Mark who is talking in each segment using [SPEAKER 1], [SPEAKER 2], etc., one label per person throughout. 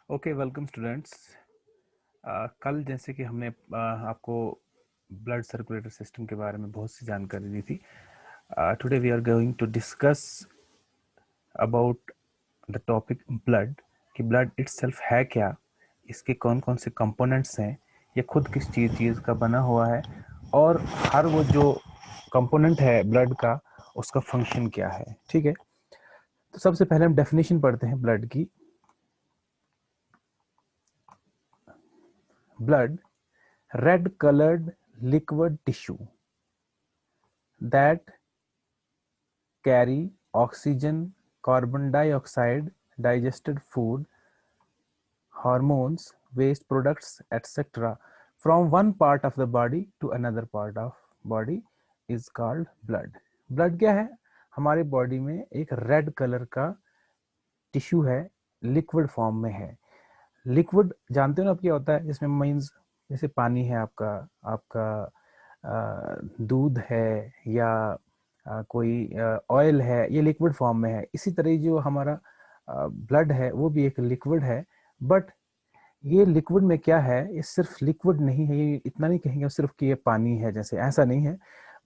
[SPEAKER 1] Okay, welcome students. कल जैसे कि हमने आपको ब्लड सर्कुलेटरी सिस्टम के बारे में बहुत सी जानकारी दी थी। Today we are going to discuss about the topic blood, कि ब्लड इटसेल्फ है क्या, इसके कौन कौन से कंपोनेंट्स हैं, ये खुद किस चीज़ का बना हुआ है, और हर वो जो कंपोनेंट है ब्लड का उसका फंक्शन क्या है। ठीक है, तो सबसे पहले हम डेफिनेशन पढ़ते हैं ब्लड की। Blood, red colored liquid tissue that carry oxygen, carbon dioxide, digested food, hormones, waste products, etc. from one part of the body to another part of body is called blood. blood क्या है? हमारे body में एक red colour का tissue है, liquid form में है। Liquid जानते हो ना आप क्या होता है? जिसमें मीन्स जैसे पानी है, आपका आपका दूध है, या कोई ऑयल है, ये लिक्विड फॉर्म में है। इसी तरह जो हमारा ब्लड है वो भी एक लिक्विड है। बट ये लिक्विड में क्या है, ये सिर्फ लिक्विड नहीं है, ये इतना नहीं कहेंगे सिर्फ कि ये पानी है, जैसे ऐसा नहीं है,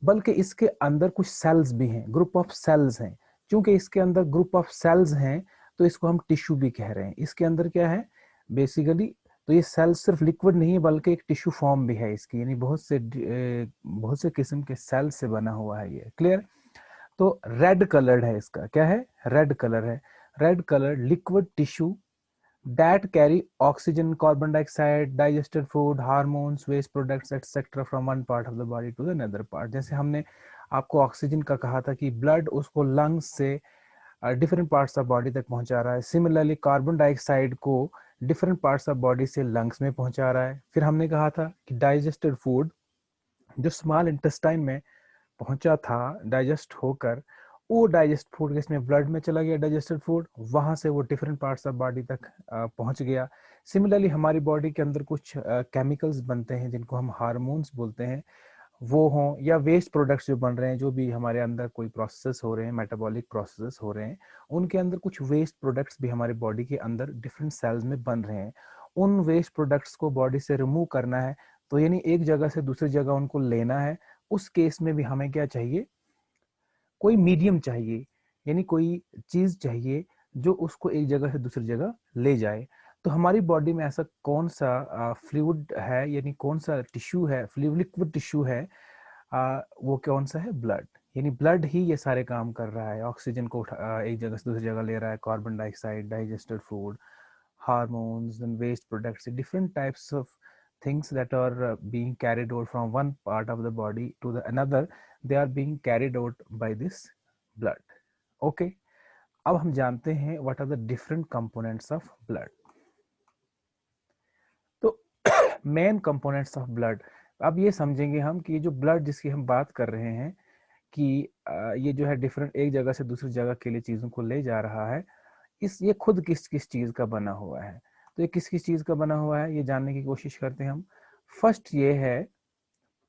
[SPEAKER 1] बल्कि इसके अंदर कुछ सेल्स भी हैं, ग्रुप ऑफ सेल्स हैं। क्योंकि इसके अंदर ग्रुप ऑफ सेल्स हैं तो इसको हम टिश्यू भी कह रहे हैं। इसके अंदर क्या है बेसिकली, तो ये सेल सिर्फ लिक्विड नहीं है बल्कि एक टिश्यू फॉर्म भी है इसकी, यानी बहुत से किस्म के सेल से बना हुआ है ये। क्लियर? तो रेड कलर्ड है, इसका क्या है? रेड कलर है। Red colour liquid tissue that carry oxygen, carbon dioxide, digested food, hormones, waste products, etc. from one part of the body to the another part. जैसे हमने आपको ऑक्सीजन का कहा था कि ब्लड उसको लंग्स से डिफरेंट पार्ट्स ऑफ बॉडी तक पहुंचा रहा है। सिमिलरली कार्बन डाइऑक्साइड को डिफरेंट पार्ट्स ऑफ बॉडी से लंग्स में पहुंचा रहा है। फिर हमने कहा था कि डाइजेस्टेड फूड जो स्मॉल इंटेस्टाइन में पहुंचा था डाइजेस्ट होकर, वो डाइजेस्ट फूड इसमें ब्लड में चला गया, डाइजेस्टेड फूड वहां से वो डिफरेंट पार्ट्स ऑफ बॉडी तक पहुंच गया। सिमिलरली हमारी बॉडी के अंदर कुछ केमिकल्स बनते हैं जिनको हम हार्मोन्स बोलते हैं, वो हों या वेस्ट प्रोडक्ट्स जो बन रहे हैं, जो भी हमारे अंदर कोई प्रोसेस हो रहे हैं, मेटाबॉलिक प्रोसेस हो रहे हैं, उनके अंदर कुछ वेस्ट प्रोडक्ट्स भी हमारे बॉडी के अंदर डिफरेंट सेल्स में बन रहे हैं। उन वेस्ट प्रोडक्ट्स को बॉडी से रिमूव करना है, तो यानी एक जगह से दूसरी जगह उनको लेना है। उस केस में भी हमें क्या चाहिए? कोई मीडियम चाहिए, यानी कोई चीज चाहिए जो उसको एक जगह से दूसरी जगह ले जाए। तो हमारी बॉडी में ऐसा कौन सा फ्लूइड है, यानी कौन सा टिश्यू है, फ्लूइड लिक्विड टिश्यू है, वो कौन सा है? ब्लड। यानी ब्लड ही ये सारे काम कर रहा है, ऑक्सीजन को एक जगह से दूसरी जगह ले रहा है, carbon dioxide, digested food, hormones and waste products, different types of things that are being carried out from one part of the body to the another, they are being carried out by this blood. Okay, अब हम जानते हैं what are the different components of blood. तो main components of blood, अब ये समझेंगे हम कि ये जो ब्लड जिसकी हम बात कर रहे हैं कि ये जो है डिफरेंट एक जगह से दूसरी जगह के लिए चीजों को ले जा रहा है, इस ये खुद किस किस चीज का बना हुआ है। तो ये किस किस चीज का बना हुआ है ये जानने की कोशिश करते हैं हम। फर्स्ट ये है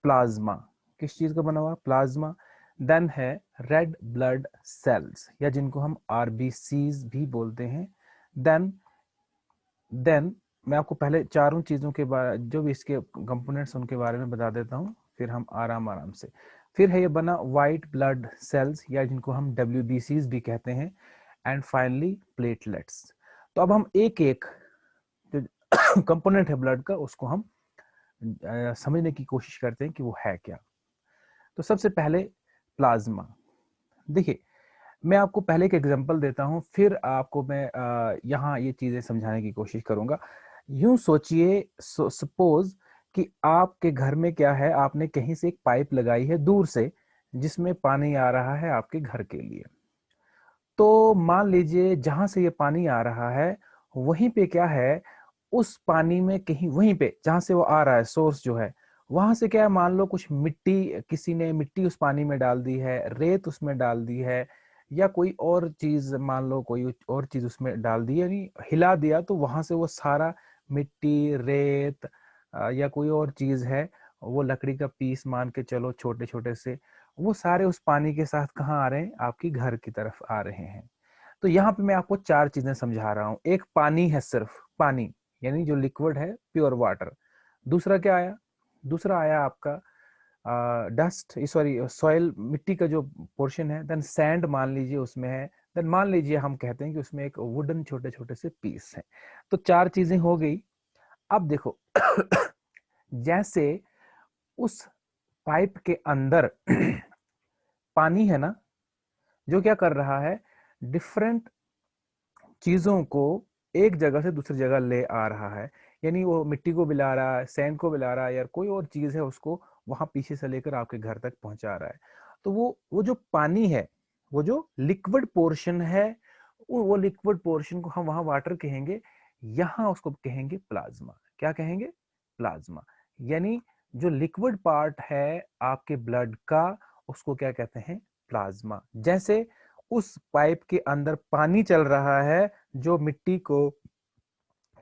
[SPEAKER 1] प्लाज्मा। किस चीज का बना हुआ? प्लाज्मा। देन है रेड ब्लड सेल्स, या जिनको हम आरबीसीज भी बोलते हैं। देन देन मैं आपको पहले चारों चीजों के बारे, जो भी इसके कंपोनेंट्स उनके बारे में बता देता हूँ, फिर हम आराम आराम से। फिर है ये बना व्हाइट ब्लड सेल्स, या जिनको हम डब्ल्यूबीसीज भी कहते हैं। And finally platelets. तो अब हम एक एक जो कंपोनेंट है ब्लड का उसको हम समझने की कोशिश करते हैं कि वो है क्या। तो सबसे पहले प्लाज्मा। देखिए, मैं आपको पहले एक एग्जांपल देता हूं, फिर आपको मैं यहाँ ये चीजें समझाने की कोशिश करूंगा। यूं सोचिए, सपोज कि आपके घर में क्या है, आपने कहीं से एक पाइप लगाई है दूर से जिसमें पानी आ रहा है आपके घर के लिए। तो मान लीजिए जहां से ये पानी आ रहा है वहीं पे क्या है, उस पानी में कहीं वहीं पे जहां से वो आ रहा है, सोर्स जो है, वहां से क्या है, मान लो कुछ मिट्टी, किसी ने मिट्टी उस पानी में डाल दी है, रेत उसमें डाल दी है, या कोई और चीज, मान लो कोई और चीज उसमें डाल दी, यानी हिला दिया, तो वहां से वो सारा मिट्टी, रेत या कोई और चीज है, वो लकड़ी का पीस मान के चलो छोटे छोटे से, वो सारे उस पानी के साथ कहाँ आ रहे हैं? आपकी घर की तरफ आ रहे हैं। तो यहाँ पे मैं आपको चार चीजें समझा रहा हूँ। एक पानी है, सिर्फ पानी, यानी जो लिक्विड है प्योर वाटर। दूसरा क्या आया? दूसरा आया आपका डस्ट, सॉरी सॉइल, मिट्टी का जो पोर्शन है। देन सैंड मान लीजिए उसमें है। देन मान लीजिए हम कहते हैं कि उसमें एक वुडन छोटे छोटे से पीस है। तो 4 चीजें हो गई। अब देखो जैसे उस पाइप के अंदर पानी है ना, जो क्या कर रहा है, डिफरेंट चीजों को एक जगह से दूसरी जगह ले आ रहा है। यानी वो मिट्टी को मिला रहा है, सैंड को मिला रहा है, या कोई और चीज है उसको वहां पीछे से लेकर आपके घर तक पहुंचा रहा है। तो वो जो पानी है, वो जो लिक्विड पोर्शन है, वो लिक्विड पोर्शन को हम वहां वाटर कहेंगे, यहां उसको कहेंगे प्लाज्मा। क्या कहेंगे? प्लाज्मा। यानी जो लिक्विड पार्ट है आपके ब्लड का, उसको क्या कहते हैं? प्लाज्मा। जैसे उस पाइप के अंदर पानी चल रहा है, जो मिट्टी को,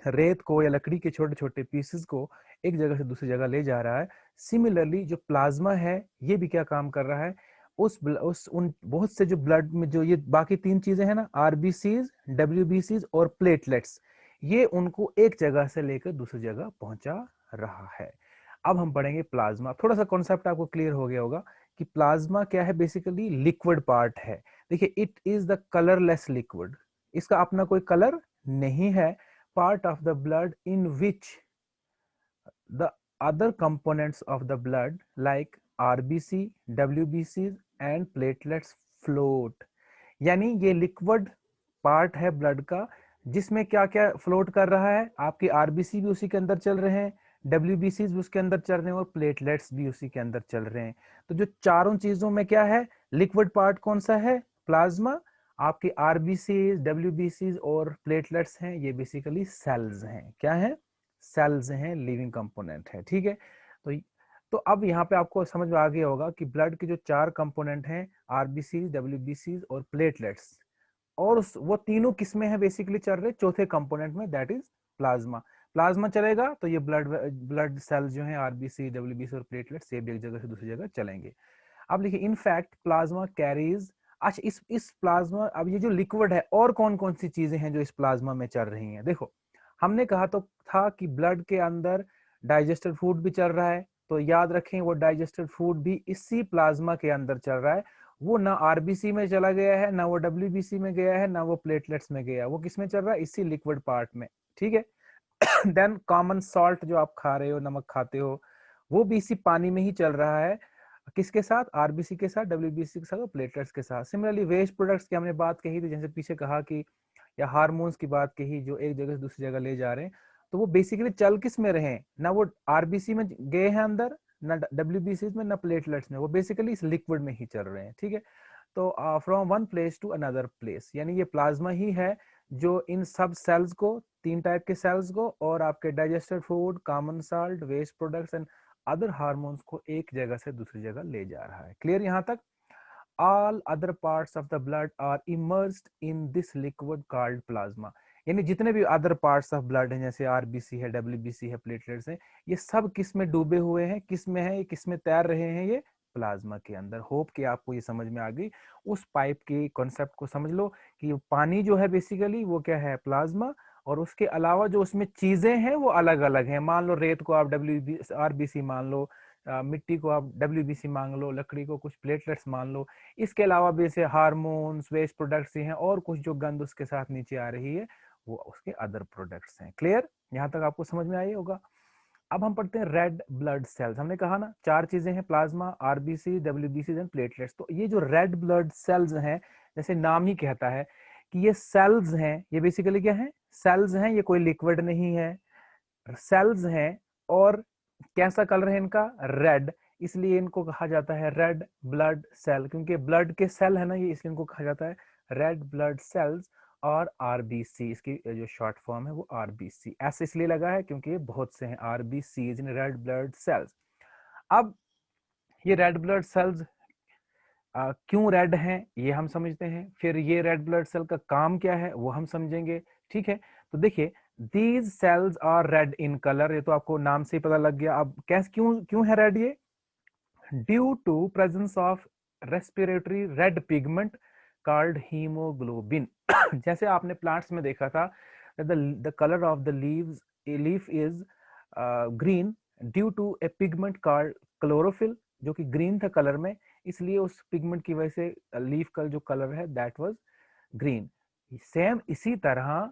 [SPEAKER 1] रेत को या लकड़ी के छोटे छोटे पीसेस को एक जगह से दूसरी जगह ले जा रहा है। सिमिलरली जो प्लाज्मा है, ये भी क्या काम कर रहा है, उस उन बहुत से जो ब्लड में जो ये बाकी 3 चीजें हैं ना, आरबीसीज, डब्ल्यूबीसीज और प्लेटलेट्स, ये उनको एक जगह से लेकर दूसरी जगह पहुंचा रहा है। अब हम पढ़ेंगे प्लाज्मा। थोड़ा सा कॉन्सेप्ट आपको क्लियर हो गया होगा कि प्लाज्मा क्या है। बेसिकली लिक्विड पार्ट है। देखिए, it is the colourless liquid. इसका अपना कोई कलर नहीं है। part of the blood in which the other components of the blood like RBC, WBCs and platelets float। यानी ये लिक्विड पार्ट है ब्लड का, जिसमें क्या क्या फ्लोट कर रहा है, आपकी आरबीसी भी उसी के अंदर चल रहे हैं, डब्ल्यूबीसी भी उसके अंदर चल रहे हैं, और प्लेटलेट्स भी उसी के अंदर चल रहे हैं। तो जो चारों चीजों में क्या है, लिक्विड पार्ट कौन सा है? प्लाज्मा। आपके आरबीसी, डब्ल्यूबीसी और प्लेटलेट्स हैं, ये बेसिकली सेल्स हैं। क्या है? सेल्स हैं, लिविंग कंपोनेंट है। ठीक है। तो अब यहाँ पे आपको समझ में आ गया होगा कि ब्लड के जो 4 कंपोनेंट हैं, आरबीसी, डब्ल्यूबीसी और प्लेटलेट्स, और वो तीनों किसमें है बेसिकली चल रहे? चौथे कंपोनेंट में, दैट इज प्लाज्मा। प्लाज्मा चलेगा तो ये ब्लड सेल जो है, आरबीसी, डब्ल्यूबीसी और प्लेटलेट्स, ये भी एक जगह से दूसरी जगह चलेंगे। अब देखिए, इनफैक्ट प्लाज्मा कैरीज, अच्छा इस प्लाज्मा, अब ये जो लिक्विड है, और कौन कौन सी चीजें हैं जो इस प्लाज्मा में चल रही हैं? देखो, हमने कहा तो था कि ब्लड के अंदर डाइजेस्टेड फूड भी चल रहा है। तो याद रखें, वो डाइजेस्टेड फूड भी इसी प्लाज्मा के अंदर चल रहा है। वो ना आरबीसी में चला गया है, ना वो डब्ल्यूबीसी में गया है, ना वो प्लेटलेट्स में गया है। वो किस में चल रहा है? इसी लिक्विड पार्ट में। ठीक है। देन कॉमन सॉल्ट जो आप खा रहे हो, नमक खाते हो, वो भी इसी पानी में ही चल रहा है। किसके साथ? आरबीसी के साथ, डब्ल्यूबीसी के साथ और प्लेटलेट्स के साथ। सिमिलरली वेस्ट प्रोडक्ट्स की हमने बात कही थी, जैसे पीछे कहा कि, या हार्मोन्स की बात कही, जो एक जगह से दूसरी जगह ले जा रहे हैं, तो वो बेसिकली चल किस में रहे? ना वो आरबीसी में गए हैं अंदर, ना डब्ल्यूबीसी में, ना प्लेटलेट्स में। वो बेसिकली इस लिक्विड में ही चल रहे हैं। ठीक है। तो from one place to another place, यानी ये प्लाज्मा ही है जो इन सब सेल्स को, 3 टाइप के सेल्स को, और आपके digested food, common salt, waste products and other hormones को एक जगह से दूसरी जगह ले जा रहा है। क्लियर यहां तक? all other parts of the blood are immersed in this liquid called plasma। यानी जितने भी अदर पार्ट्स ऑफ ब्लड हैं, जैसे आरबीसी है, डब्ल्यूबीसी है, प्लेटलेट्स हैं, ये सब किस में डूबे हुए हैं? किस में है? ये किस में तैर रहे हैं? ये प्लाज्मा के अंदर। होप कि आपको ये समझ में आ गई। उस पाइप के कॉन्सेप्ट को समझ लो कि पानी जो है बेसिकली वो क्या है? प्लाज्मा। और उसके अलावा जो उसमें चीजें हैं वो अलग अलग हैं। मान लो रेत को आप डब्ल्यू आरबीसी मान लो, मिट्टी को आप डब्ल्यूबीसी मान लो, लकड़ी को कुछ प्लेटलेट्स मान लो। इसके अलावा भी जैसे हार्मोन्स, वेस्ट प्रोडक्ट्स हैं, और कुछ जो गंध उसके साथ नीचे आ रही है, वो उसके अदर प्रोडक्ट्स हैं। क्लियर? यहां तक आपको समझ में आई होगा। अब हम पढ़ते हैं रेड ब्लड सेल्स। हमने कहा ना 4 चीजें हैं, plasma, RBC, WBC and platelets. तो ये जो रेड ब्लड सेल्स हैं, जैसे नाम ही कहता है कि ये सेल्स हैं, ये बेसिकली क्या है? सेल्स हैं। ये कोई लिक्विड नहीं है, सेल्स हैं। और कैसा कलर है इनका? रेड। इसलिए इनको कहा जाता है रेड ब्लड सेल, क्योंकि ब्लड के सेल है ना ये, इसलिए इनको कहा जाता है रेड ब्लड सेल्स। और आरबीसी, इसकी जो शॉर्ट फॉर्म है वो आरबीसी, ऐसे इसलिए लगा है क्योंकि ये बहुत से हैं, RBC in red blood sales. अब ये रेड ब्लड सेल्स क्यों रेड हैं ये हम समझते हैं, फिर ये रेड ब्लड सेल का काम क्या है वो हम समझेंगे। ठीक है। तो देखिए, these cells are red in colour, ये तो आपको नाम से ही पता लग गया। अब कैसे, क्यों क्यों है रेड ये? Due to presence of respiratory red pigment called haemoglobin. जैसे आपने प्लांट्स में देखा था, the color of the leaf is green due to a pigment called chlorophyll, जो कि ग्रीन था कलर में, इसलिए उस पिगमेंट की वजह से लीफ का जो कलर है दैट वाज ग्रीन। सेम इसी तरह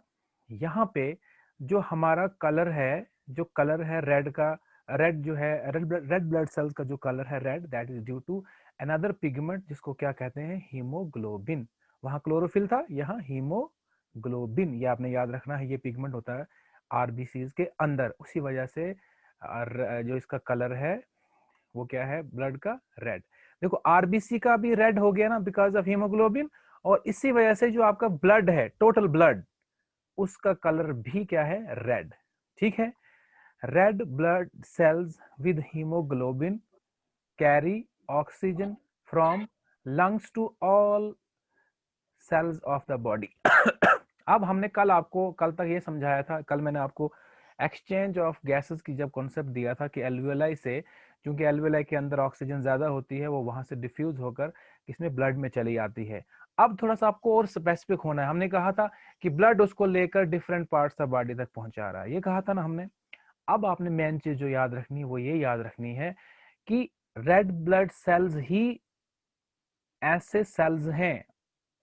[SPEAKER 1] यहाँ पे जो हमारा कलर है, जो कलर है रेड का, रेड जो है रेड ब्लड सेल्स का जो कलर है red, that is due to another pigment जिसको क्या कहते हैं, हीमोग्लोबिन। वहां क्लोरोफिल था, यहाँ हीमोग्लोबिन, ये आपने याद रखना है, ये पिगमेंट होता है आरबीसीज के अंदर, उसी वजह से जो इसका कलर है वो क्या है, ब्लड का रेड। देखो आरबीसी का भी रेड हो गया ना बिकॉज ऑफ हीमोग्लोबिन, और इसी वजह से जो आपका ब्लड है, टोटल ब्लड, उसका कलर भी क्या है, रेड। ठीक है, red blood cells with haemoglobin carry oxygen from lungs to all cells of the body. अब हमने कल तक ये समझाया था, कल मैंने आपको एक्सचेंज ऑफ गैसेस की जब कॉन्सेप्ट दिया था कि एल्वियोलाई से, क्योंकि एल्वियोलाई के अंदर ऑक्सीजन ज्यादा होती है, वो वहां से डिफ्यूज होकर इसमें ब्लड में चली आती है। अब थोड़ा सा आपको और स्पेसिफिक होना है। हमने कहा था कि ब्लड उसको लेकर डिफरेंट पार्ट्स ऑफ बॉडी तक पहुंचा रहा है, ये कहा था ना हमने। अब आपने मेन चीज जो याद रखनी है वो ये याद रखनी है कि रेड ब्लड सेल्स ही ऐसे सेल्स हैं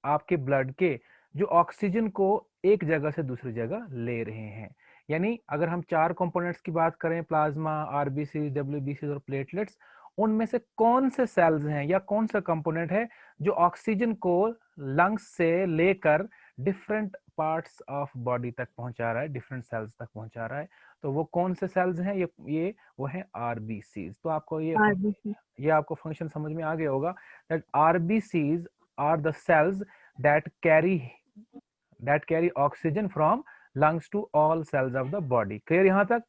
[SPEAKER 1] आपके ब्लड के जो ऑक्सीजन को एक जगह से दूसरी जगह ले रहे हैं। यानी अगर हम 4 कंपोनेंट्स की बात करें, प्लाज्मा, आरबीसी, डब्ल्यूबीसी और प्लेटलेट्स, उनमें से कौन से सेल्स हैं या कौन सा कंपोनेंट है जो ऑक्सीजन को लंग्स से लेकर डिफरेंट पार्ट्स ऑफ बॉडी तक पहुंचा रहा है, डिफरेंट सेल्स तक पहुंचा रहा है, तो वो कौन से सेल्स हैं, ये वो है आरबीसी। तो आपको ये आपको फंक्शन समझ में आ गया होगा that RBCs are the cells that carry oxygen from lungs to all cells of the body. Clear यहाँ तक?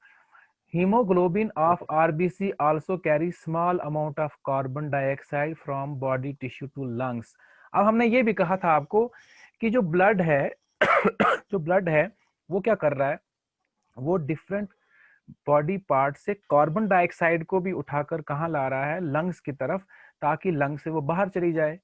[SPEAKER 1] Hemoglobin of RBC also carries small amount of carbon dioxide from body tissue to lungs. अब हमने ये भी कहा था आपको कि जो ब्लड है जो ब्लड है वो क्या कर रहा है, वो डिफरेंट बॉडी पार्ट से कार्बन डाइऑक्साइड को भी उठाकर कहाँ ला रहा है, लंग्स की तरफ, ताकि लंग्स से वो बाहर चली जाए।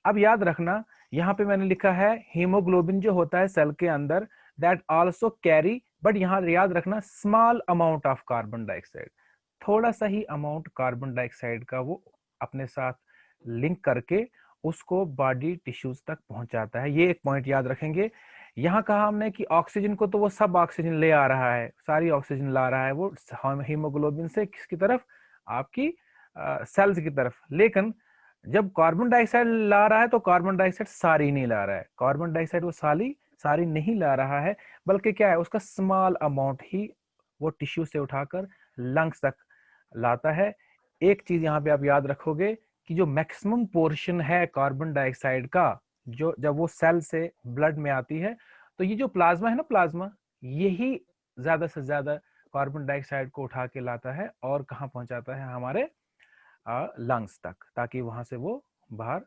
[SPEAKER 1] अब याद रखना, यहाँ पे मैंने लिखा है हीमोग्लोबिन जो होता है सेल के अंदर, दैट आल्सो कैरी, बट यहाँ याद रखना small amount of carbon dioxide, थोड़ा सा ही अमाउंट कार्बन डाइऑक्साइड का वो अपने साथ लिंक करके उसको बॉडी टिश्यूज तक पहुंचाता है। ये एक पॉइंट याद रखेंगे। यहाँ कहा हमने कि ऑक्सीजन को तो वो सब ऑक्सीजन ले आ रहा है, सारी ऑक्सीजन ला रहा है वो हीमोग्लोबिन से, किसकी तरफ, आपकी सेल्स की तरफ। लेकिन जब कार्बन डाइऑक्साइड ला रहा है तो कार्बन डाइऑक्साइड सारी नहीं ला रहा है, कार्बन डाइऑक्साइड वो सारी नहीं ला रहा है, बल्कि क्या है, उसका स्मॉल अमाउंट ही वो टिश्यू से उठाकर लंग्स तक लाता है। एक चीज यहाँ पे आप याद रखोगे कि जो मैक्सिमम पोर्शन है कार्बन डाइऑक्साइड का, जो जब वो सेल से ब्लड में आती है, तो ये जो प्लाज्मा है ना, प्लाज्मा, यही ज्यादा से ज्यादा कार्बन डाइऑक्साइड को उठा के लाता है और कहाँ पहुंचाता है, हमारे लंग्स तक, ताकि वहां से वो बाहर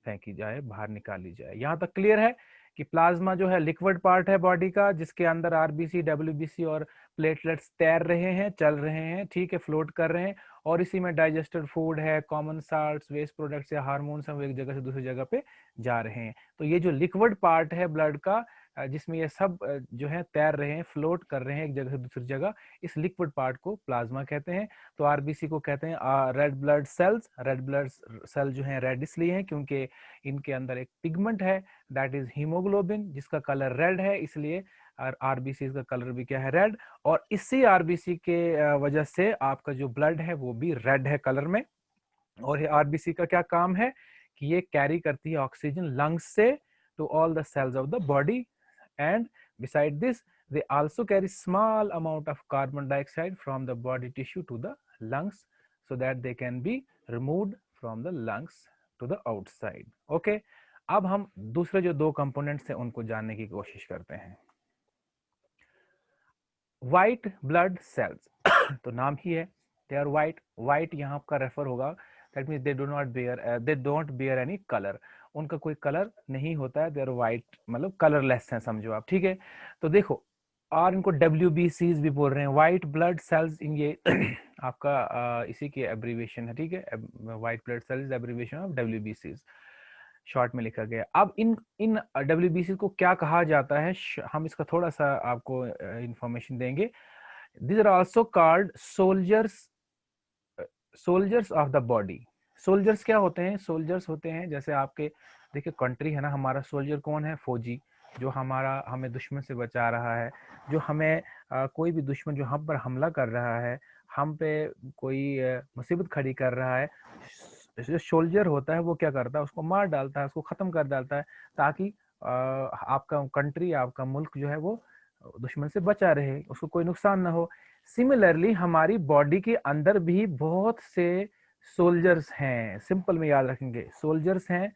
[SPEAKER 1] फेंकी जाए, बाहर निकाली जाए। यहां तक क्लियर है कि प्लाज्मा जो है लिक्विड पार्ट है बॉडी का, जिसके अंदर आरबीसी, डब्ल्यूबीसी और प्लेटलेट्स तैर रहे हैं, चल रहे हैं, ठीक है, फ्लोट कर रहे हैं, और इसी में डाइजेस्टेड फूड है, कॉमन साल्ट्स, वेस्ट प्रोडक्ट्स या हार्मोन्स हैं, वो एक जगह से दूसरी जगह पे जा रहे हैं। तो ये जो लिक्विड पार्ट है ब्लड का, जिसमें ये सब जो है तैर रहे हैं, फ्लोट कर रहे हैं एक जगह से दूसरी जगह, इस लिक्विड पार्ट को प्लाज्मा कहते हैं। तो आरबीसी को कहते हैं red blood cells. Red blood cell जो है रेड इसलिए हैं क्योंकि इनके अंदर एक पिगमेंट है दैट इज हीमोग्लोबिन, जिसका कलर रेड है, इसलिए आरबीसी का कलर भी क्या है, रेड। और इसी आरबीसी के वजह से आपका जो ब्लड है वो भी रेड है कलर में। और ये आरबीसी का क्या काम है कि ये कैरी करती है ऑक्सीजन लंग्स से to all the cells of the body, and beside this they also carry small amount of carbon dioxide from the body tissue to the lungs so that they can be removed from the lungs to the outside. Okay, अब हम दूसरे जो दो components हैं उनको जानने की कोशिश करते हैं। व्हाइट ब्लड सेल्स तो नाम ही है, दे आर व्हाइट। व्हाइट यहाँ आपका रेफर होगा, that means they don't bear any colour, उनका कोई कलर नहीं होता है, दे आर व्हाइट, मतलब कलरलेस हैं, समझो आप, ठीक है। तो देखो, और इनको WBCs भी बोल रहे हैं, व्हाइट ब्लड सेल्स, इन ये आपका इसी की एब्रीविएशन है, ठीक है, white blood sales abbreviation of WBCs। Short में लिखा गया। अब इन इन WBC को क्या कहा जाता है, हम इसका थोड़ा सा आपको इंफॉर्मेशन देंगे। These are also called soldiers of the body। Soldiers क्या होते हैं? सोल्जर्स होते हैं जैसे आपके देखिए कंट्री है ना, हमारा सोल्जर कौन है? फौजी, जो हमें दुश्मन से बचा रहा है, जो हमें कोई भी दुश्मन जो हम पर हमला कर रहा है, हम पे कोई मुसीबत खड़ी कर रहा है, जो सोल्जर होता है वो क्या करता है? उसको मार डालता है, उसको खत्म कर डालता है, ताकि आपका कंट्री, आपका मुल्क जो है वो दुश्मन से बचा रहे, उसको कोई नुकसान ना हो। सिमिलरली हमारी बॉडी के अंदर भी बहुत से सोल्जर्स हैं, सिंपल में याद रखेंगे, सोल्जर्स हैं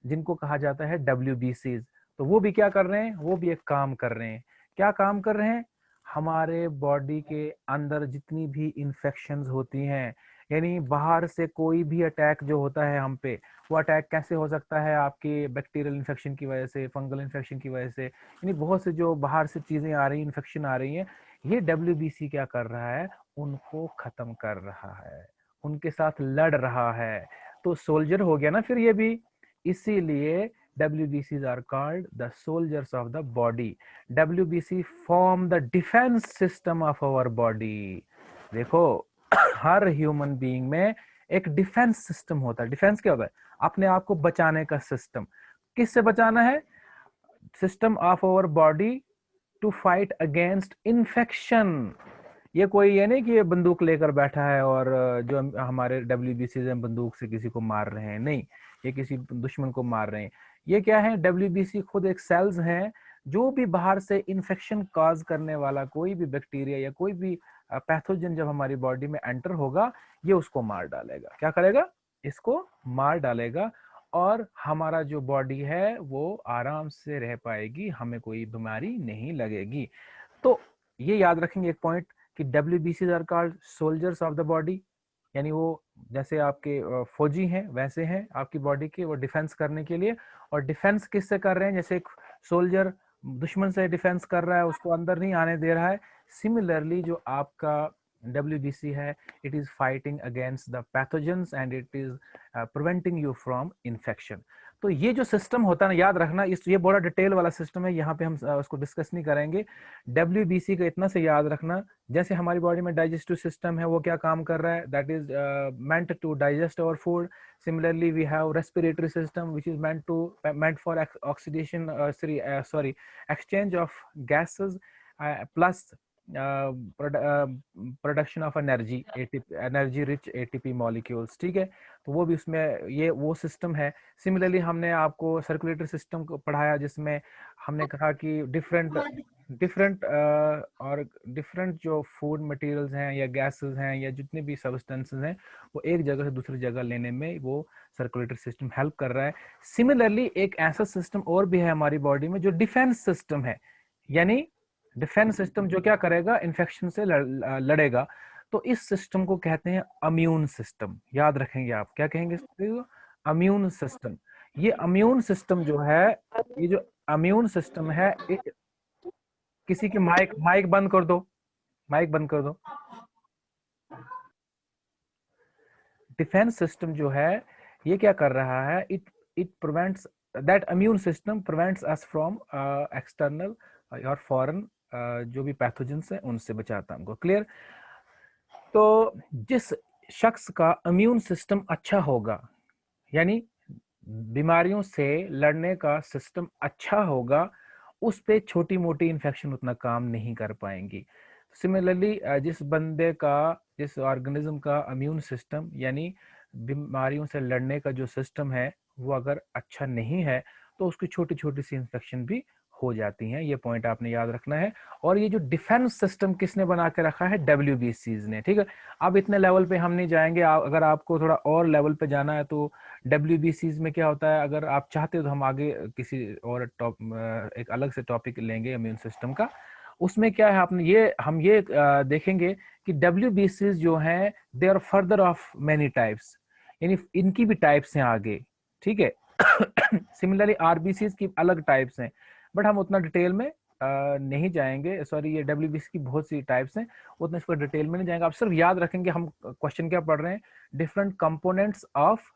[SPEAKER 1] जिनको कहा जाता है WBCs। तो वो भी क्या कर रहे हैं? वो भी एक काम कर रहे हैं। क्या काम कर रहे हैं? हमारे बॉडी के अंदर जितनी भी इंफेक्शंस होती हैं, यानी बाहर से कोई भी अटैक जो होता है हम पे, वो अटैक कैसे हो सकता है? आपके बैक्टीरियल इन्फेक्शन की वजह से, फंगल इन्फेक्शन की वजह से, यानी बहुत से जो बाहर से चीजें आ रही हैं, इन्फेक्शन आ रही हैं, ये WBC क्या कर रहा है? उनको खत्म कर रहा है, उनके साथ लड़ रहा है। तो सोल्जर हो गया ना फिर ये भी। इसीलिए WBCs are called the soldiers of the body। WBC form the defense system of our body। देखो हर ह्यूमन बीइंग में एक डिफेंस सिस्टम होता है। डिफेंस क्या होता है? अपने आप को बचाने का सिस्टम। किससे बचाना है? System of our body to fight against infection. ये कोई ये नहीं कि ये बंदूक लेकर बैठा है और जो हमारे WBC से बंदूक से किसी को मार रहे हैं, नहीं, ये किसी दुश्मन को मार रहे हैं। ये क्या है? WBC खुद एक सेल्स हैं, जो भी बाहर से इन्फेक्शन कॉज करने वाला कोई भी बैक्टीरिया या कोई भी पैथोजन जब हमारी बॉडी में एंटर होगा, ये उसको मार डालेगा। क्या करेगा? इसको मार डालेगा, और हमारा जो बॉडी है वो आराम से रह पाएगी, हमें कोई बीमारी नहीं लगेगी। तो ये याद रखेंगे एक पॉइंट कि WBCs are called soldiers of the body, यानी वो जैसे आपके फौजी हैं वैसे हैं आपकी बॉडी के, वो डिफेंस करने के लिए। और डिफेंस किससे कर रहे हैं? जैसे एक सोल्जर दुश्मन से डिफेंस कर रहा है, उसको अंदर नहीं आने दे रहा है, सिमिलरली जो आपका WBC है, it is fighting against the pathogens and it is preventing you from infection. तो ये जो सिस्टम होता है ना, याद रखना, ये बड़ा डिटेल वाला सिस्टम है, यहाँ पे हम उसको डिस्कस नहीं करेंगे। WBC का इतना से याद रखना, जैसे हमारी बॉडी में डाइजेस्टिव सिस्टम है, वो क्या काम कर रहा है? That is meant to digest our food. Similarly we have respiratory system which is meant for oxidation, sorry, exchange of gases, plus production of energy, energy rich ATP molecules. ठीक है, तो वो भी उसमें ये वो सिस्टम है। सिमिलरली हमने आपको सर्कुलेटरी सिस्टम को पढ़ाया, जिसमें हमने कहा कि डिफरेंट और डिफरेंट जो फूड मटेरियल्स हैं या गैसेस हैं या जितने भी सब्सटेंसेस हैं, वो एक जगह से दूसरी जगह लेने में वो सर्कुलेटरी सिस्टम हेल्प कर रहा है। सिमिलरली एक ऐसा सिस्टम और भी है हमारी बॉडी में जो डिफेंस सिस्टम है, यानी डिफेंस सिस्टम जो क्या करेगा? इन्फेक्शन से लड़ेगा। तो इस सिस्टम को कहते हैं अम्यून सिस्टम। याद रखेंगे आप, क्या कहेंगे? Immune system. ये अम्यून सिस्टम जो है, ये जो अम्यून सिस्टम है, किसी की माइक माइक बंद कर दो, माइक बंद कर दो। डिफेंस सिस्टम जो है ये क्या कर रहा है? It it prevents, that immune system prevents us from external और फॉरेन जो भी पैथोजेंस हैं उनसे बचाता है हमको। क्लियर? तो जिस शख्स का इम्यून सिस्टम अच्छा होगा, यानी बीमारियों से लड़ने का सिस्टम अच्छा होगा, उस पे छोटी मोटी इन्फेक्शन उतना काम नहीं कर पाएंगी। सिमिलरली जिस ऑर्गेनिज्म का इम्यून सिस्टम यानी बीमारियों से लड़ने का जो सिस्टम है वो अगर अच्छा नहीं है, तो उसकी छोटी छोटी सी इन्फेक्शन भी हो जाती हैं। ये पॉइंट आपने याद रखना है। और ये जो डिफेंस सिस्टम किसने बना के रखा है? WBCs ने। ठीक है, अब इतने लेवल पे हम नहीं जाएंगे। अगर आपको थोड़ा और लेवल पे जाना है तो WBCs में क्या होता है, अगर आप चाहते हो तो हम आगे किसी और एक अलग से टॉपिक लेंगे इम्यून सिस्टम का। उसमें क्या है, आपने हम ये देखेंगे कि WBCs जो हैं they are further of many types, यानी इनकी भी टाइप्स हैं आगे। ठीक है, सिमिलरली RBCs की अलग टाइप्स हैं, बट हम उतना डिटेल में नहीं जाएंगे। सॉरी, ये WBC की बहुत सी टाइप्स हैं, उतना इसको डिटेल में नहीं जाएंगे। आप सिर्फ याद रखेंगे हम क्वेश्चन क्या पढ़ रहे हैं, डिफरेंट कंपोनेंट्स ऑफ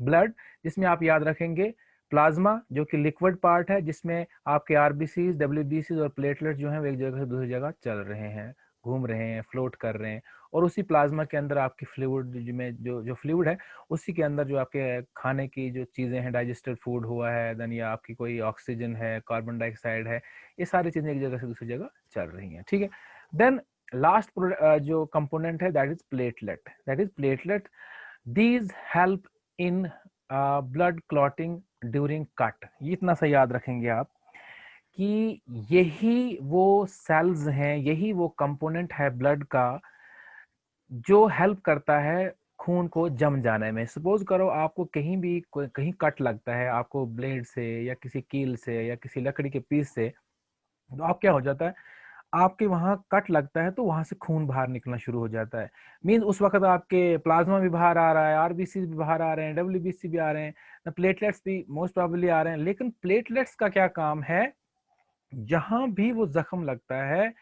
[SPEAKER 1] ब्लड, जिसमें आप याद रखेंगे प्लाज्मा जो कि लिक्विड पार्ट है, जिसमें आपके आरबीसी, डब्ल्यूबीसी और प्लेटलेट जो हैं वो एक जगह से दूसरी जगह चल रहे हैं, घूम रहे हैं, फ्लोट कर रहे हैं। और उसी प्लाज्मा के अंदर आपकी फ्लूइड में जो जो फ्लूइड है, उसी के अंदर जो आपके खाने की जो चीजें हैं, डाइजेस्टेड फूड हुआ है, देन या आपकी कोई ऑक्सीजन है, कार्बन डाइऑक्साइड है, ये सारी चीजें एक जगह से दूसरी जगह चल रही हैं, ठीक है। देन लास्ट जो कंपोनेंट है that is platelet, these help in blood clotting during cut. ये इतना सा याद रखेंगे आप कि यही वो सेल्स हैं, यही वो कंपोनेंट है ब्लड का जो हेल्प करता है खून को जम जाने में। सपोज करो आपको कहीं भी कहीं कट लगता है, आपको ब्लेड से या किसी कील से या किसी लकड़ी के पीस से, तो आप क्या हो जाता है, आपके वहां कट लगता है तो वहां से खून बाहर निकलना शुरू हो जाता है। मीन उस वक्त आपके प्लाज्मा भी बाहर आ रहा है, आरबीसी भी बाहर आ रहे हैं, डब्ल्यूबीसी भी आ रहे हैं, प्लेटलेट्स भी मोस्ट प्रोबेबली आ रहे हैं। लेकिन प्लेटलेट्स का क्या काम है, जहां भी वो जख्म लगता है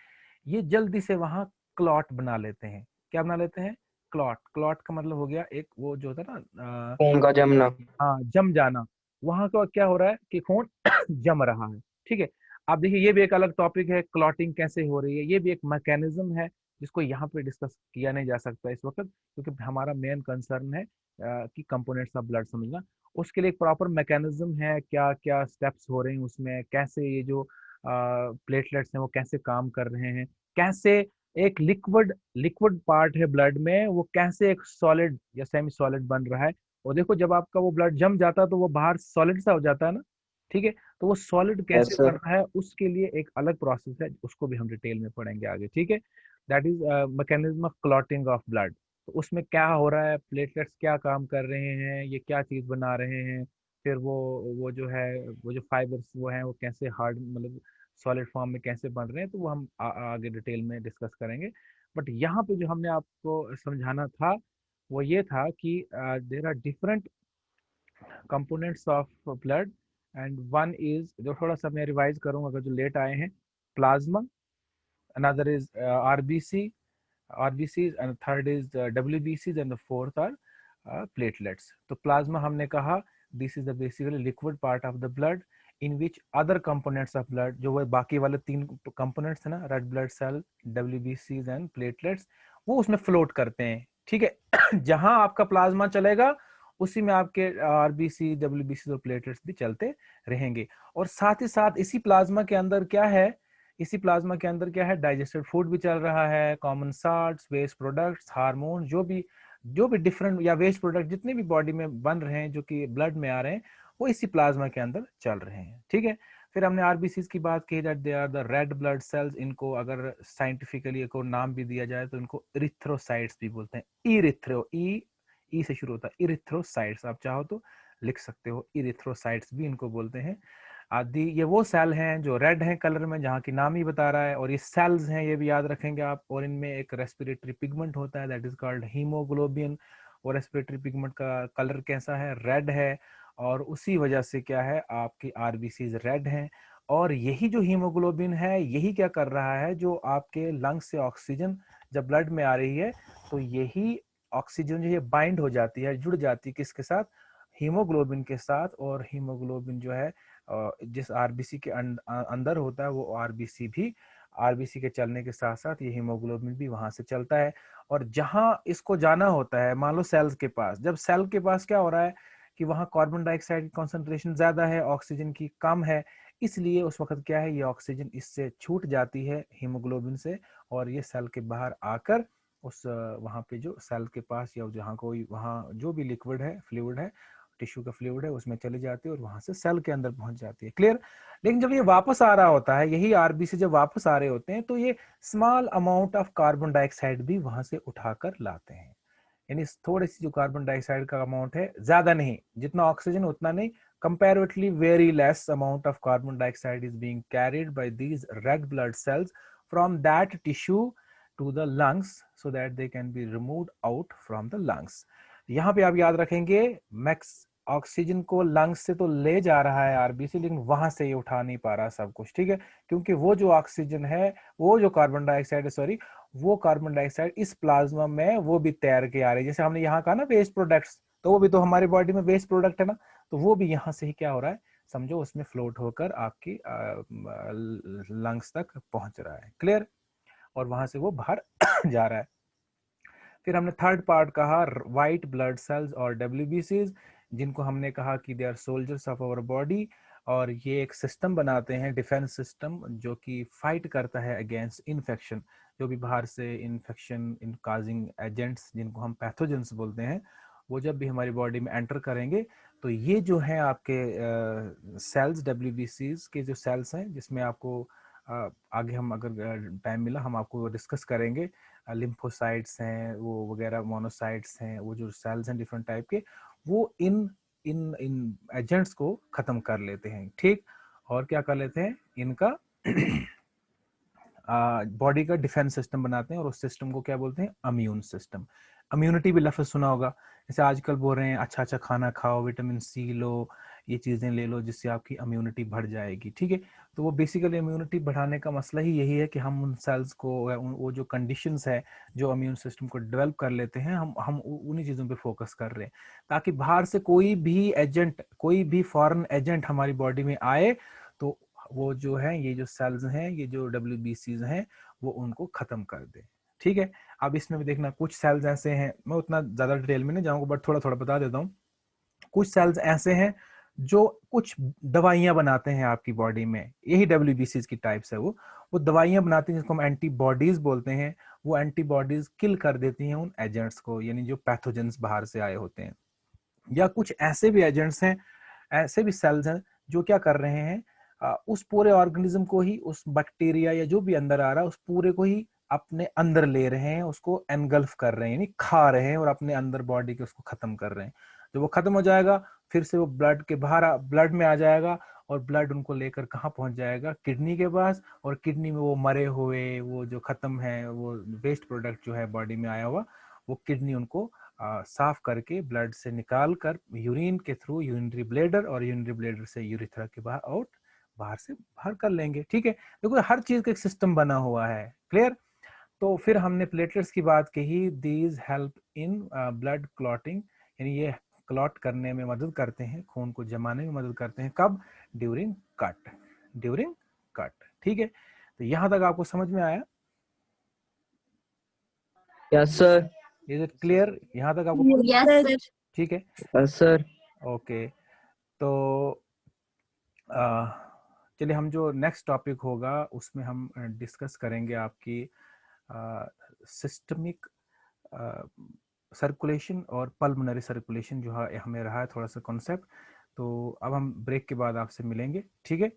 [SPEAKER 1] ये जल्दी से वहां क्लॉट बना लेते हैं। क्या बना लेते हैं? क्लॉट। क्लॉट का मतलब हो गया एक वो जो होता है ना,
[SPEAKER 2] खून का जमना।
[SPEAKER 1] हाँ जम जाना। वहां का क्या हो रहा है कि खून जम रहा है, ठीक है। आप देखिए ये भी एक अलग टॉपिक है, क्लॉटिंग कैसे हो रही है, ये भी एक मैकेनिज्म है जिसको यहाँ पे डिस्कस किया नहीं जा सकता इस वक्त, क्योंकि हमारा मेन कंसर्न है कि कंपोनेंट्स ऑफ ब्लड समझना। उसके लिए एक प्रॉपर मैकेनिज्म है, क्या क्या स्टेप्स हो रहे हैं उसमें, कैसे ये जो प्लेटलेट्स हैं वो कैसे काम कर रहे हैं, कैसे एक लिक्विड पार्ट है ब्लड में वो कैसे एक सॉलिड या सेमी सॉलिड बन रहा है। और देखो जब आपका वो ब्लड जम जाता है तो वो बाहर सॉलिड सा हो जाता है ना, ठीक है। तो वो सॉलिड कैसे
[SPEAKER 2] यस सर।
[SPEAKER 1] बन रहा है उसके लिए एक अलग प्रोसेस है, उसको भी हम डिटेल में पढ़ेंगे आगे, ठीक है। That is mechanism of clotting of blood. तो उसमें क्या हो रहा है, प्लेटलेट्स क्या काम कर रहे हैं, ये क्या चीज बना रहे हैं, फिर वो जो है वो जो फाइबर्स वो हैं वो कैसे हार्ड मतलब सॉलिड फॉर्म में कैसे बन रहे हैं, तो वो हम आगे डिटेल में डिस्कस करेंगे। बट यहाँ पे जो हमने आपको समझाना था वो ये था कि there are different components of blood, and one is, जो थोड़ा सा मैं रिवाइज करूंगा अगर जो लेट आए हैं, plasma, another is RBC, RBCs, and third is WBCs, and the fourth are platelets. तो प्लाज्मा हमने कहा this is the basically liquid part of the blood in which other components of blood, जो वो बाकी वाले तीन components है ना, red blood cell, WBCs and platelets, वो उसमें फ्लोट करते हैं, ठीक है। जहां आपका प्लाज्मा चलेगा उसी में आपके आरबीसी, डब्ल्यूबीसी और प्लेटलेट्स भी चलते रहेंगे। और साथ ही साथ इसी प्लाज्मा के अंदर क्या है, इसी प्लाज्मा के अंदर क्या है, डाइजेस्टेड फूड भी चल रहा है, common salts, waste products, hormone, जो भी डिफरेंट या वेस्ट प्रोडक्ट जितने भी बॉडी में बन रहे हैं जो कि ब्लड में आ रहे हैं, वो इसी प्लाज्मा के अंदर चल रहे हैं, ठीक है। फिर हमने आरबीसी की बात की, that they are the red blood cells. इनको अगर साइंटिफिकली को नाम भी दिया जाए तो इनको इरिथ्रोसाइट्स भी बोलते हैं। ई से शुरू होता है, इरिथ्रोसाइट्स, आप चाहो तो लिख सकते हो, इरिथ्रोसाइट्स भी इनको बोलते हैं। आदि ये वो सेल हैं जो रेड हैं कलर में, जहाँ की नाम ही बता रहा है, और ये सेल्स हैं, ये भी याद रखेंगे आप। और इनमें एक रेस्पिरेटरी पिगमेंट होता है दैट इज कॉल्ड हीमोग्लोबिन। और रेस्पिरेटरी पिगमेंट का कलर कैसा है, रेड है। और उसी वजह से क्या है, आपकी आरबीसीज रेड हैं। और यही जो हीमोग्लोबिन है, यही क्या कर रहा है, जो आपके लंग्स से ऑक्सीजन जब ब्लड में आ रही है तो यही ऑक्सीजन जो है बाइंड हो जाती है, जुड़ जाती है किसके साथ, हीमोग्लोबिन के साथ। और हीमोग्लोबिन जो है जिस आरबीसी के अंदर होता है, वो आरबीसी के चलने के साथ साथ ये हीमोग्लोबिन भी वहां से चलता है। और जहां इसको जाना होता है, मान लो सेल्स के पास, जब सेल के पास क्या हो रहा है कि वहां कार्बन डाइऑक्साइड की कॉन्सेंट्रेशन ज्यादा है, ऑक्सीजन की कम है, इसलिए उस वक्त क्या है, ये ऑक्सीजन इससे छूट जाती है हीमोग्लोबिन से, और ये सेल के बाहर आकर उस वहां पे जो सेल के पास या जहाँ कोई वहां जो भी लिक्विड है, फ्लूइड है, टिश्यू का फ्लूइड है, उसमें चली जाती है और वहां से सेल के अंदर पहुंच जाती है, क्लियर। लेकिन जब ये वापस आ रहा होता है, यही आरबीसी जब वापस आ रहे होते हैं, तो ये small amount of carbon dioxide भी वहां से उठाकर लाते हैं। यानी थोड़ी सी जो कार्बन डाइऑक्साइड का अमाउंट है, ज्यादा नहीं, जितना ऑक्सीजन उतना नहीं, comparatively very less amount of carbon dioxide is being carried by these red blood cells from that tissue to the lungs so that they can be removed out from the lungs. यहाँ पे आप याद रखेंगे, max oxygen को lungs से तो ले जा रहा है आरबीसी, लेकिन वहां से ये उठा नहीं पा रहा सब कुछ, ठीक है। क्योंकि वो जो ऑक्सीजन है, वो जो कार्बन डाइऑक्साइड है, सॉरी, वो कार्बन डाइऑक्साइड इस प्लाज्मा में वो भी तैर के आ रही है। जैसे हमने यहाँ कहा ना वेस्ट प्रोडक्ट्स, तो वो भी तो हमारे बॉडी में वेस्ट प्रोडक्ट है ना, तो वो भी यहाँ से ही क्या हो रहा है, समझो उसमें फ्लोट होकर आपकी लंग्स तक पहुंच रहा है। क्लियर? और वहां से वो बाहर जा रहा है। फिर हमने थर्ड पार्ट कहा व्हाइट ब्लड सेल्स और डब्ल्यूबीसीज, जिनको हमने कहा कि they are soldiers of our body, और ये एक सिस्टम बनाते हैं, डिफेंस सिस्टम, जो कि फाइट करता है अगेंस्ट इन्फेक्शन, जो भी बाहर से इन्फेक्शन इन काजिंग एजेंट्स, जिनको हम पैथोजेंस बोलते हैं, वो जब भी हमारी बॉडी में एंटर करेंगे तो ये जो है आपके सेल्स, डब्ल्यूबीसीज के जो सेल्स हैं, जिसमें आपको आगे हम अगर टाइम मिला हम आपको डिस्कस करेंगे, लिम्फोसाइट्स हैं वो वगैरह, मोनोसाइट्स हैं, वो जो सेल्स हैं डिफरेंट टाइप के, वो इन इन इन एजेंट्स को खत्म कर लेते हैं। ठीक, और क्या कर लेते हैं, इनका बॉडी का डिफेंस सिस्टम बनाते हैं, और उस सिस्टम को क्या बोलते हैं, इम्यून सिस्टम। इम्यूनिटी भी लफ्ज सुना होगा, जैसे आजकल बोल रहे हैं अच्छा अच्छा खाना खाओ, विटामिन सी लो, ये चीजें ले लो जिससे आपकी इम्यूनिटी बढ़ जाएगी। ठीक है, तो वो बेसिकली इम्यूनिटी बढ़ाने का मसला ही यही है कि हम उन सेल्स को, वो जो कंडीशंस है जो इम्यून सिस्टम को डेवलप कर लेते हैं, हम उन्हीं चीजों पे फोकस कर रहे हैं, ताकि बाहर से कोई भी एजेंट, कोई भी फॉरेन एजेंट हमारी बॉडी में आए तो वो जो है, ये जो सेल्स हैं, ये जो डब्ल्यूबीसीज हैं, वो उनको खत्म कर दे। ठीक है, अब इसमें भी देखना, कुछ सेल्स ऐसे हैं, मैं उतना ज्यादा डिटेल में नहीं जाऊंगा बट थोड़ा थोड़ा बता देता हूँ। कुछ सेल्स ऐसे हैं जो कुछ दवाइयां बनाते हैं आपकी बॉडी में, यही डब्ल्यूबीसीज की टाइप्स है, वो दवाइयां बनाती हैं जिसको हम एंटीबॉडीज बोलते हैं। वो एंटीबॉडीज किल कर देती हैं उन एजेंट्स को, यानी जो पैथोजेंस बाहर से आए होते हैं। या कुछ ऐसे भी एजेंट्स हैं, ऐसे भी सेल्स हैं जो क्या कर रहे हैं, उस पूरे ऑर्गेनिज्म को ही, उस बैक्टीरिया या जो भी अंदर आ रहा है उस पूरे को ही अपने अंदर ले रहे हैं, उसको एनगल्फ कर रहे हैं, यानी खा रहे हैं और अपने अंदर बॉडी के उसको खत्म कर रहे हैं। जब वो खत्म हो जाएगा फिर से वो ब्लड के बाहर ब्लड में आ जाएगा, और ब्लड उनको लेकर कहाँ पहुंच जाएगा, किडनी के पास, और किडनी में वो मरे हुए, वो जो खत्म है, वो वेस्ट प्रोडक्ट जो है बॉडी में आया हुआ, वो किडनी उनको साफ करके ब्लड से निकाल कर यूरिन के थ्रू यूरिनरी ब्लेडर, और यूरिनरी ब्लेडर से यूरिथ्रा के बाहर आउट, बाहर से बाहर कर लेंगे। ठीक है, देखो हर चीज का एक सिस्टम बना हुआ है। क्लियर? तो फिर हमने प्लेटलेट्स की बात कही, these help in blood clotting, यानी ये क्लॉट करने में मदद करते हैं, खून को जमाने में मदद करते हैं। कब? During cut, during cut. ठीक है, तो यहां तक आपको समझ में आया?
[SPEAKER 2] Yes sir.
[SPEAKER 1] Is it clear यहां तक आपको?
[SPEAKER 3] Yes sir.
[SPEAKER 1] ठीक है,
[SPEAKER 2] यस सर।
[SPEAKER 1] ओके। तो चलिए, हम जो नेक्स्ट टॉपिक होगा उसमें हम डिस्कस करेंगे आपकी सिस्टमिक सर्कुलेशन और पल्मोनरी सर्कुलेशन, जो हमें रहा है थोड़ा सा कॉन्सेप्ट। तो अब हम ब्रेक के बाद आपसे मिलेंगे। ठीक है।